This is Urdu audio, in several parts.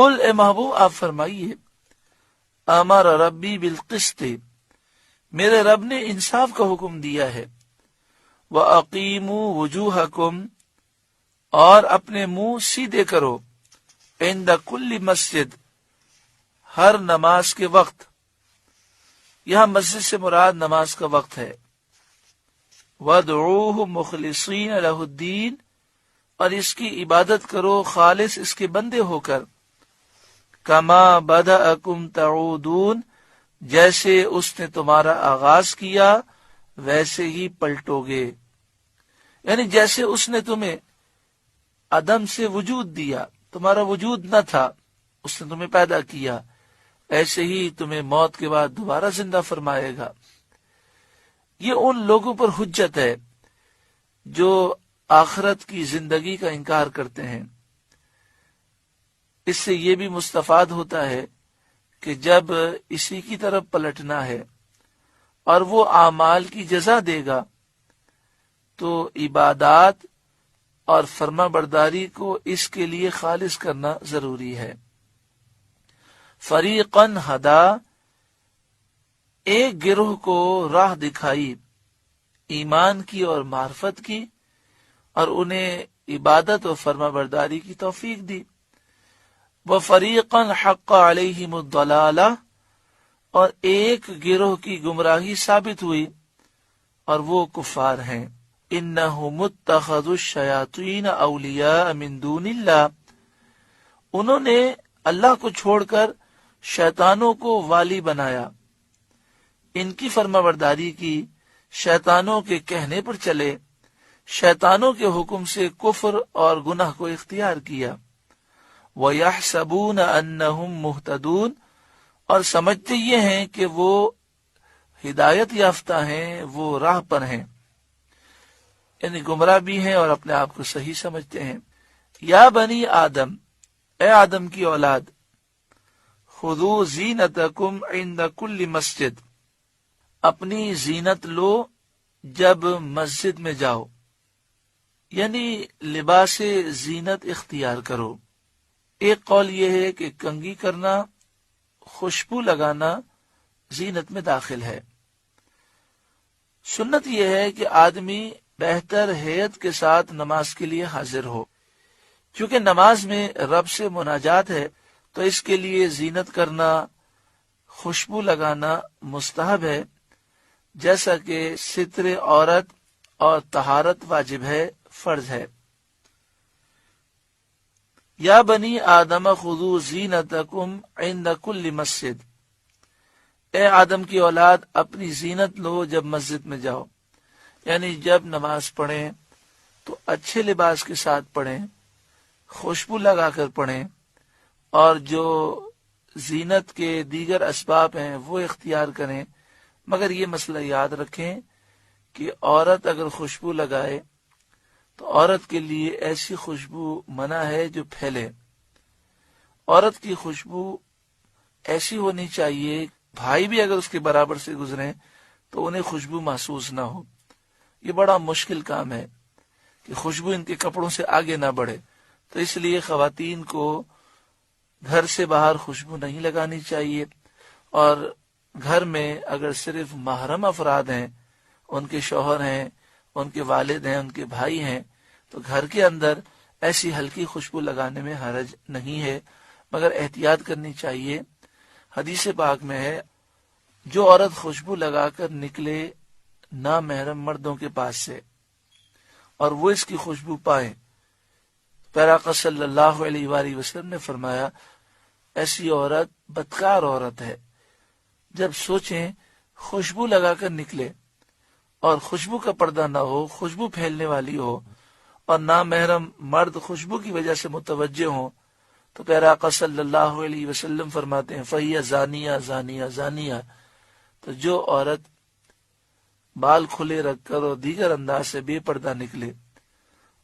قل اے محبوب آپ فرمائیے امر ربی بالقسط، میرے رب نے انصاف کا حکم دیا ہے، وَأَقِیمُوا وُجُوهَکُمْ، اور اپنے منہ سیدھے کرو، عند کل مسجد، ہر نماز کے وقت۔ یہاں مسجد سے مراد نماز کا وقت ہے۔ وَادْعُوهُ مُخْلِصِينَ لَهُ الدِّينَ، اور اس کی عبادت کرو خالص اس کے بندے ہو کر، کما بدأکم تعودون، جیسے اس نے تمہارا آغاز کیا ویسے ہی پلٹو گے، یعنی جیسے اس نے تمہیں عدم سے وجود دیا، تمہارا وجود نہ تھا، اس نے تمہیں پیدا کیا، ایسے ہی تمہیں موت کے بعد دوبارہ زندہ فرمائے گا۔ یہ ان لوگوں پر حجت ہے جو آخرت کی زندگی کا انکار کرتے ہیں۔ اس سے یہ بھی مستفاد ہوتا ہے کہ جب اسی کی طرف پلٹنا ہے اور وہ اعمال کی جزا دے گا تو عبادات اور فرما برداری کو اس کے لیے خالص کرنا ضروری ہے۔ فریقاً ہدا، ایک گروہ کو راہ دکھائی ایمان کی اور معرفت کی، اور انہیں عبادت و فرما برداری کی توفیق دی۔ وَفَرِيقًا حَقَّ عَلَيْهِمُ الضَّلَالَةُ، اور ایک گروہ کی گمراہی ثابت ہوئی اور وہ کفار ہیں۔ إِنَّهُمُ اتَّخَذُوا الشَّيَاطِينَ أَوْلِيَاءَ مِن دُونِ اللَّهِ، انہوں نے اللہ کو چھوڑ کر شیطانوں کو والی بنایا، ان کی فرما برداری کی، شیطانوں کے کہنے پر چلے، شیطانوں کے حکم سے کفر اور گناہ کو اختیار کیا۔ وَيَحْسَبُونَ أَنَّهُمْ مُهْتَدُونَ، اور سمجھتے یہ ہیں کہ وہ ہدایت یافتہ ہیں، وہ راہ پر ہیں، یعنی گمراہ بھی ہیں اور اپنے آپ کو صحیح سمجھتے ہیں۔ یا بنی آدم، اے آدم کی اولاد، خذوا زینتکم عند کل مسجد، اپنی زینت لو جب مسجد میں جاؤ، یعنی لباس زینت اختیار کرو۔ ایک قول یہ ہے کہ کنگھی کرنا، خوشبو لگانا زینت میں داخل ہے۔ سنت یہ ہے کہ آدمی بہتر ہیئت کے ساتھ نماز کے لیے حاضر ہو، کیونکہ نماز میں رب سے مناجات ہے، تو اس کے لیے زینت کرنا، خوشبو لگانا مستحب ہے، جیسا کہ ستر عورت اور طہارت واجب ہے، فرض ہے۔ یا بنی آدم خذوا زینتکم عند کل مسجد، اے آدم کی اولاد اپنی زینت لو جب مسجد میں جاؤ، یعنی جب نماز پڑھیں تو اچھے لباس کے ساتھ پڑھیں، خوشبو لگا کر پڑھیں، اور جو زینت کے دیگر اسباب ہیں وہ اختیار کریں، مگر یہ مسئلہ یاد رکھیں کہ عورت اگر خوشبو لگائے تو عورت کے لیے ایسی خوشبو منع ہے جو پھیلے۔ عورت کی خوشبو ایسی ہونی چاہیے بھائی بھی اگر اس کے برابر سے گزریں تو انہیں خوشبو محسوس نہ ہو۔ یہ بڑا مشکل کام ہے کہ خوشبو ان کے کپڑوں سے آگے نہ بڑھے، تو اس لیے خواتین کو گھر سے باہر خوشبو نہیں لگانی چاہیے، اور گھر میں اگر صرف محرم افراد ہیں، ان کے شوہر ہیں، ان کے والد ہیں، ان کے بھائی ہیں، تو گھر کے اندر ایسی ہلکی خوشبو لگانے میں حرج نہیں ہے، مگر احتیاط کرنی چاہیے۔ حدیث پاک میں ہے جو عورت خوشبو لگا کر نکلے نامحرم مردوں کے پاس سے اور وہ اس کی خوشبو پائے، پیارا آقا صلی اللہ علیہ وآلہ وسلم نے فرمایا ایسی عورت بدکار عورت ہے۔ جب سوچیں خوشبو لگا کر نکلے اور خوشبو کا پردہ نہ ہو، خوشبو پھیلنے والی ہو، اور نامحرم مرد خوشبو کی وجہ سے متوجہ ہوں، تو پیارا آقا صلی اللہ علیہ وسلم فرماتے ہیں فَهِيَ زَانِيَةٌ زَانِيَةٌ زَانِيَةٌ، تو جو عورت بال کھلے رکھ کر اور دیگر انداز سے بے پردہ نکلے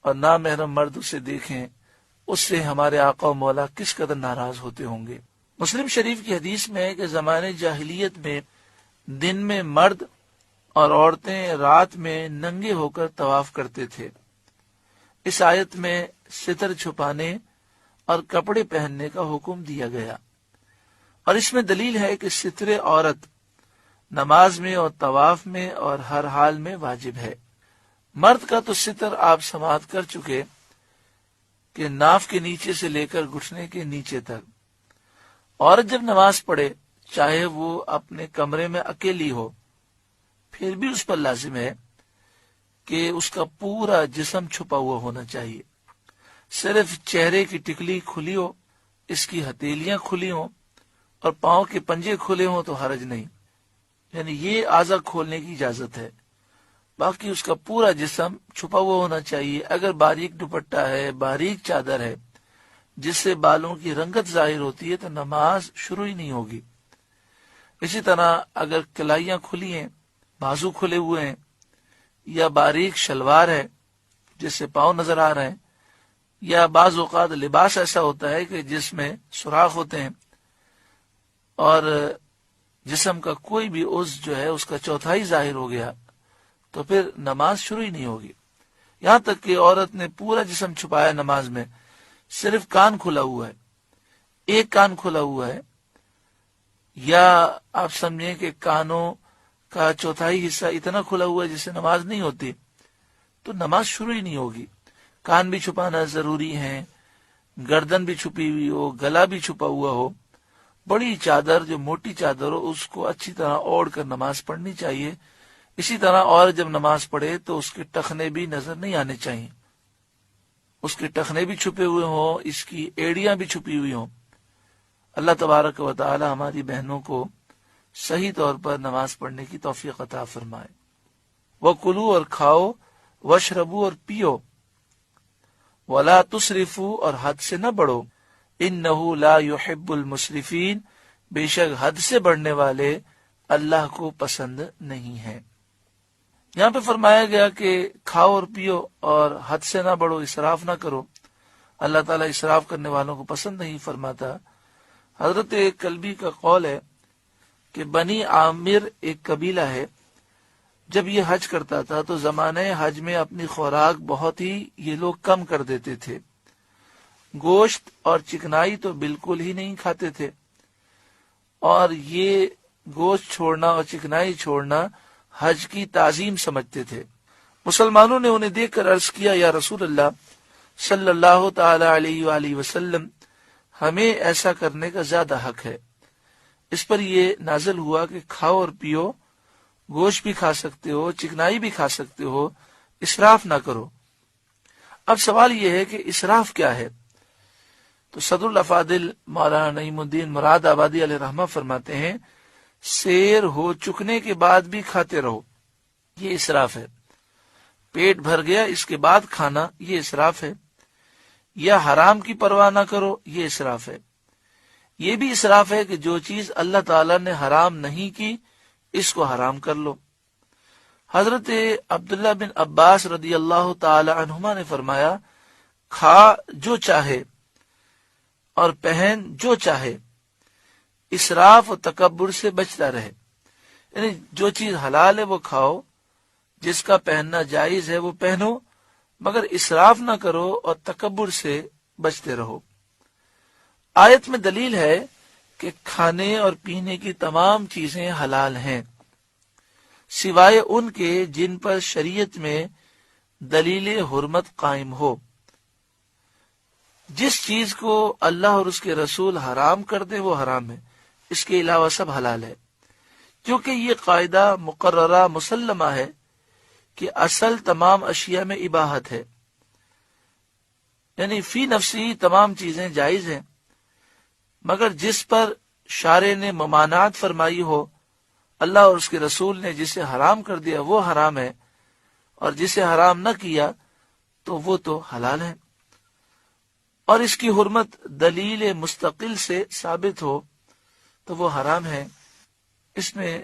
اور نامحرم مرد اسے دیکھیں، اس سے ہمارے آقا و مولا کس قدر ناراض ہوتے ہوں گے۔ مسلم شریف کی حدیث میں ہے کہ زمانے جاہلیت میں دن میں مرد اور عورتیں رات میں ننگے ہو کر طواف کرتے تھے۔ اس آیت میں ستر چھپانے اور کپڑے پہننے کا حکم دیا گیا۔ اور اس میں دلیل ہے کہ ستر عورت نماز میں اور طواف میں اور ہر حال میں واجب ہے۔ مرد کا تو ستر آپ سماعت کر چکے کہ ناف کے نیچے سے لے کر گھٹنے کے نیچے تک۔ عورت جب نماز پڑھے چاہے وہ اپنے کمرے میں اکیلی ہو، پھر بھی اس پر لازم ہے کہ اس کا پورا جسم چھپا ہوا ہونا چاہیے، صرف چہرے کی ٹکلی کھلی ہو، اس کی ہتھیلیاں کھلی ہوں اور پاؤں کے پنجے کھلے ہوں تو حرج نہیں، یعنی یہ اعضا کھولنے کی اجازت ہے۔ باقی اس کا پورا جسم چھپا ہوا ہونا چاہیے۔ اگر باریک دوپٹہ ہے، باریک چادر ہے جس سے بالوں کی رنگت ظاہر ہوتی ہے تو نماز شروع ہی نہیں ہوگی۔ اسی طرح اگر کلائیاں کھلی ہیں، بازو کھلے ہوئے ہیں، یا باریک شلوار ہے جس سے پاؤں نظر آ رہے ہیں، یا بعض اوقات لباس ایسا ہوتا ہے کہ جس میں سوراخ ہوتے ہیں اور جسم کا کوئی بھی عضو جو ہے اس کا چوتھائی ظاہر ہو گیا تو پھر نماز شروع ہی نہیں ہوگی۔ یہاں تک کہ عورت نے پورا جسم چھپایا نماز میں، صرف کان کھلا ہوا ہے، ایک کان کھلا ہوا ہے، یا آپ سمجھیں کہ کانوں کا چوتھائی حصہ اتنا کھلا ہوا ہے جس سے نماز نہیں ہوتی، تو نماز شروع ہی نہیں ہوگی۔ کان بھی چھپانا ضروری ہے، گردن بھی چھپی ہوئی ہو، گلا بھی چھپا ہوا ہو، بڑی چادر جو موٹی چادر ہو اس کو اچھی طرح اوڑھ کر نماز پڑھنی چاہیے۔ اسی طرح اور جب نماز پڑھے تو اس کے ٹخنے بھی نظر نہیں آنے چاہیے، اس کے ٹخنے بھی چھپے ہوئے ہوں، اس کی ایڑیاں بھی چھپی ہوئی ہوں۔ اللہ تبارک و تعالی ہماری بہنوں کو صحیح طور پر نماز پڑھنے کی توفیق عطا فرمائے۔ وَكُلُوا اور کھاؤ، وَاشْرَبُوا اور پیو، وَلَا تُسْرِفُوا اور حد سے نہ بڑھو، إِنَّهُ لَا يُحِبُّ الْمُسْرِفِينَ بے شک حد سے بڑھنے والے اللہ کو پسند نہیں ہے۔ یہاں پہ فرمایا گیا کہ کھاؤ اور پیو اور حد سے نہ بڑھو، اسراف نہ کرو۔ اللہ تعالیٰ اسراف کرنے والوں کو پسند نہیں فرماتا۔ حضرت کلبی کا قول ہے کہ بنی عامر ایک قبیلہ ہے، جب یہ حج کرتا تھا تو زمانہ حج میں اپنی خوراک بہت ہی یہ لوگ کم کر دیتے تھے، گوشت اور چکنائی تو بالکل ہی نہیں کھاتے تھے، اور یہ گوشت چھوڑنا اور چکنائی چھوڑنا حج کی تعظیم سمجھتے تھے۔ مسلمانوں نے انہیں دیکھ کر عرض کیا، یا رسول اللہ صلی اللہ تعالی علیہ وآلہ وسلم، ہمیں ایسا کرنے کا زیادہ حق ہے۔ اس پر یہ نازل ہوا کہ کھاؤ اور پیو، گوشت بھی کھا سکتے ہو، چکنائی بھی کھا سکتے ہو، اسراف نہ کرو۔ اب سوال یہ ہے کہ اسراف کیا ہے؟ تو صدر الافاضل مولانا نعیم الدین مراد آبادی علیہ رحمہ فرماتے ہیں، سیر ہو چکنے کے بعد بھی کھاتے رہو، یہ اسراف ہے۔ پیٹ بھر گیا اس کے بعد کھانا، یہ اسراف ہے۔ یا حرام کی پرواہ نہ کرو، یہ اسراف ہے۔ یہ بھی اسراف ہے کہ جو چیز اللہ تعالیٰ نے حرام نہیں کی اس کو حرام کر لو۔ حضرت عبداللہ بن عباس رضی اللہ تعالی عنہما نے فرمایا، کھا جو چاہے اور پہن جو چاہے، اسراف و تکبر سے بچتا رہے۔ یعنی جو چیز حلال ہے وہ کھاؤ، جس کا پہننا جائز ہے وہ پہنو، مگر اسراف نہ کرو اور تکبر سے بچتے رہو۔ آیت میں دلیل ہے کہ کھانے اور پینے کی تمام چیزیں حلال ہیں، سوائے ان کے جن پر شریعت میں دلیل حرمت قائم ہو۔ جس چیز کو اللہ اور اس کے رسول حرام کر دے وہ حرام ہے، اس کے علاوہ سب حلال ہے، کیونکہ یہ قاعدہ مقررہ مسلمہ ہے کہ اصل تمام اشیاء میں اباحت ہے، یعنی فی نفسی تمام چیزیں جائز ہیں، مگر جس پر شارع نے ممانعت فرمائی ہو، اللہ اور اس کے رسول نے جسے حرام کر دیا وہ حرام ہے، اور جسے حرام نہ کیا تو وہ تو حلال ہے، اور اس کی حرمت دلیل مستقل سے ثابت ہو تو وہ حرام ہے۔ اس میں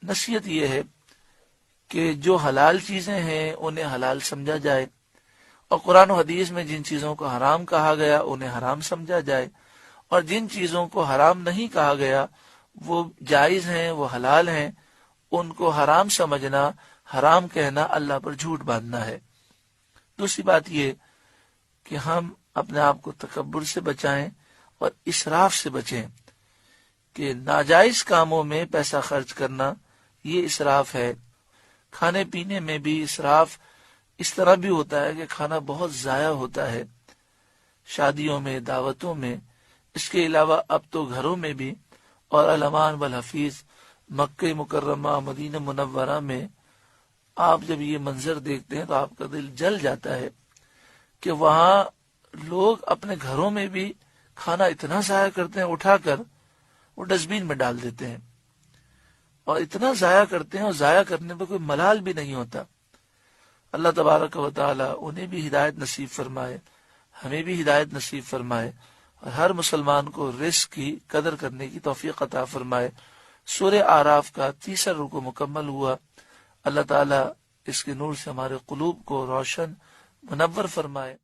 نصیحت یہ ہے کہ جو حلال چیزیں ہیں انہیں حلال سمجھا جائے، اور قرآن و حدیث میں جن چیزوں کو حرام کہا گیا انہیں حرام سمجھا جائے، اور جن چیزوں کو حرام نہیں کہا گیا وہ جائز ہیں، وہ حلال ہیں، ان کو حرام سمجھنا، حرام کہنا اللہ پر جھوٹ باندھنا ہے۔ دوسری بات یہ کہ ہم اپنے آپ کو تکبر سے بچائیں اور اسراف سے بچیں کہ ناجائز کاموں میں پیسہ خرچ کرنا یہ اسراف ہے۔ کھانے پینے میں بھی اسراف اس طرح بھی ہوتا ہے کہ کھانا بہت ضائع ہوتا ہے، شادیوں میں، دعوتوں میں، اس کے علاوہ اب تو گھروں میں بھی، اور الامان والحفیظ مکہ مکرمہ مدینہ منورہ میں آپ جب یہ منظر دیکھتے ہیں تو آپ کا دل جل جاتا ہے کہ وہاں لوگ اپنے گھروں میں بھی کھانا اتنا ضائع کرتے ہیں، اٹھا کر وہ ڈسٹ بین میں ڈال دیتے ہیں، اور اتنا ضائع کرتے ہیں اور ضائع کرنے پہ کوئی ملال بھی نہیں ہوتا۔ اللہ تبارک و تعالی انہیں بھی ہدایت نصیب فرمائے، ہمیں بھی ہدایت نصیب فرمائے، اور ہر مسلمان کو رزق کی قدر کرنے کی توفیق عطا فرمائے۔ سورہ اعراف کا 30 رکوع مکمل ہوا۔ اللہ تعالی اس کے نور سے ہمارے قلوب کو روشن منور فرمائے۔